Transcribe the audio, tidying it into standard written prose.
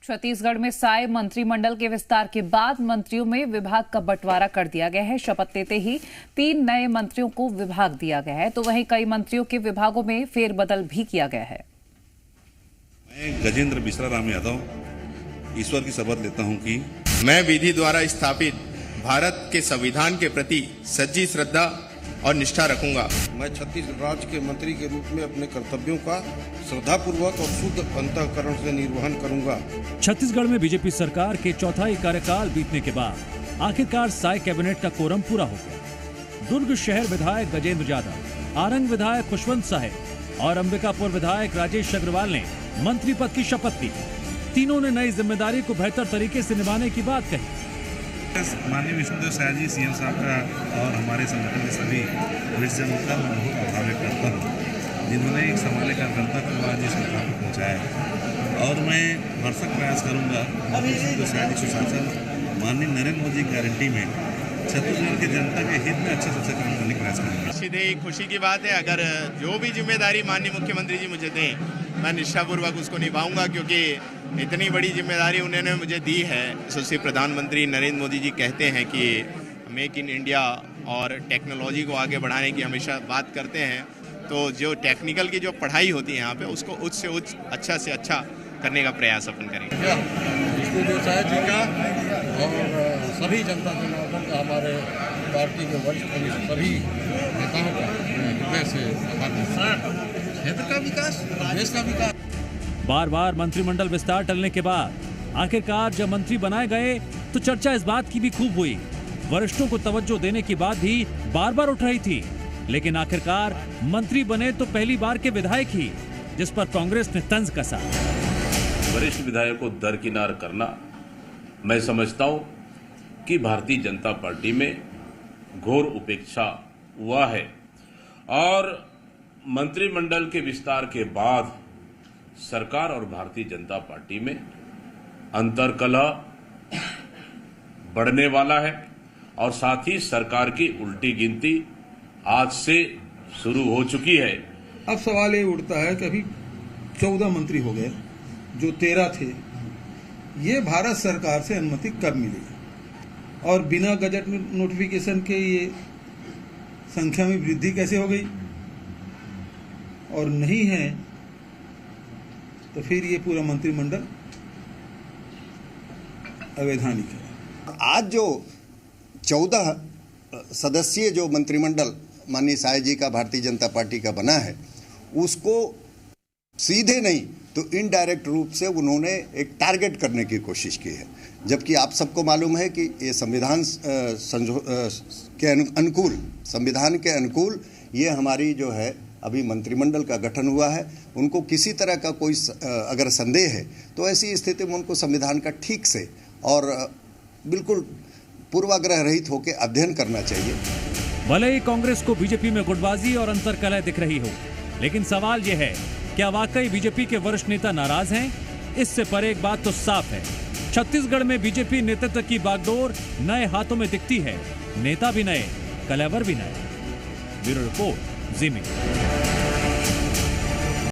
छत्तीसगढ़ में साय मंत्रिमंडल के विस्तार के बाद मंत्रियों में विभाग का बंटवारा कर दिया गया है। शपथ लेते ही 3 नए मंत्रियों को विभाग दिया गया है, तो वहीं कई मंत्रियों के विभागों में फेरबदल भी किया गया है। मैं गजेंद्र मिश्रा राम यादव ईश्वर की शपथ लेता हूं कि मैं विधि द्वारा स्थापित भारत के संविधान के प्रति सच्ची श्रद्धा और निष्ठा रखूंगा। मैं छत्तीसगढ़ राज्य के मंत्री के रूप में अपने कर्तव्यों का श्रद्धापूर्वक और शुद्ध अंतःकरण से निर्वहन करूंगा। छत्तीसगढ़ में बीजेपी सरकार के चौथाई कार्यकाल बीतने के बाद आखिरकार साय कैबिनेट का कोरम पूरा हो गया। दुर्ग शहर विधायक गजेंद्र यादव, आरंग विधायक खुशवंत साहेब और अंबिकापुर विधायक राजेश अग्रवाल ने मंत्री पद की शपथ ली। तीनों ने नई जिम्मेदारी को बेहतर तरीके से निभाने की बात कही। माननीय विष्णुदेव साय जी सीएम साहब का और हमारे संगठन के सभी वरिष्ठ जनों का मैं बहुत आभार व्यक्त करता हूँ, जिन्होंने एक संभाले कार्यकर्ता को आज इस मुकाम पर पहुँचाया। और मैं भरसक प्रयास करूँगा विष्णुदेव साय जी सुशासन माननीय नरेंद्र मोदी की गारंटी में छत्तीसगढ़ की जनता के हित में अच्छे से काम करने का प्रयास करेंगे। सीधे खुशी की बात है, अगर जो भी जिम्मेदारी माननीय मुख्यमंत्री जी मुझे दें, मैं निष्ठापूर्वक उसको निभाऊंगा, क्योंकि इतनी बड़ी जिम्मेदारी उन्होंने मुझे दी है। यशस्वी प्रधानमंत्री नरेंद्र मोदी जी कहते हैं कि मेक इन इंडिया और टेक्नोलॉजी को आगे बढ़ाने की हमेशा बात करते हैं, तो जो टेक्निकल की जो पढ़ाई होती है यहाँ पे उसको उच्च से उच्च, अच्छा से अच्छा करने का प्रयास अपन करेंगे। विष्णुदेव साय जी का और सभी जनता जनार्दन का, हमारे पार्टी के वरिष्ठ सभी नेताओं का हृदय से क्षेत्र का विकास, देश का विकास। बार बार मंत्रिमंडल विस्तार टलने के बाद आखिरकार जब मंत्री बनाए गए तो चर्चा इस बात की भी खूब हुई। वरिष्ठों को तवज्जो देने की बात भी बार बार उठ रही थी, लेकिन आखिरकार मंत्री बने तो पहली बार के विधायक ही, जिस पर कांग्रेस ने तंज कसा। वरिष्ठ विधायक को दरकिनार करना मैं समझता हूं कि भारतीय जनता पार्टी में घोर उपेक्षा हुआ है, और मंत्रिमंडल के विस्तार के बाद सरकार और भारतीय जनता पार्टी में अंतर्कलह बढ़ने वाला है, और साथ ही सरकार की उल्टी गिनती आज से शुरू हो चुकी है। अब सवाल ये उठता है कि अभी 14 मंत्री हो गए, जो 13 थे, ये भारत सरकार से अनुमति कब मिली, और बिना गजट नोटिफिकेशन के ये संख्या में वृद्धि कैसे हो गई, और नहीं है तो फिर ये पूरा मंत्रिमंडल अवैधानिक है। आज जो 14 सदस्यीय जो मंत्रिमंडल माननीय साय जी का भारतीय जनता पार्टी का बना है, उसको सीधे नहीं तो इनडायरेक्ट रूप से उन्होंने एक टारगेट करने की कोशिश की है, जबकि आप सबको मालूम है कि ये संविधान के अनुकूल, संविधान के अनुकूल ये हमारी जो है अभी मंत्रिमंडल का गठन हुआ है। उनको किसी तरह का कोई अगर संदेह है तो ऐसी स्थिति में उनको संविधान का ठीक से और बिल्कुल पूर्वाग्रह रहित होकर अध्ययन करना चाहिए। भले ही कांग्रेस को बीजेपी में गुटबाजी और अंतर्कलह दिख रही हो, लेकिन सवाल यह है, क्या वाकई बीजेपी के वरिष्ठ नेता नाराज हैं? इससे परे एक बात तो साफ है, छत्तीसगढ़ में बीजेपी नेतृत्व की बागडोर नए हाथों में दिखती है। नेता भी नए, कलेवर भी नए। ब्यूरो रिपोर्ट, जी मीडिया।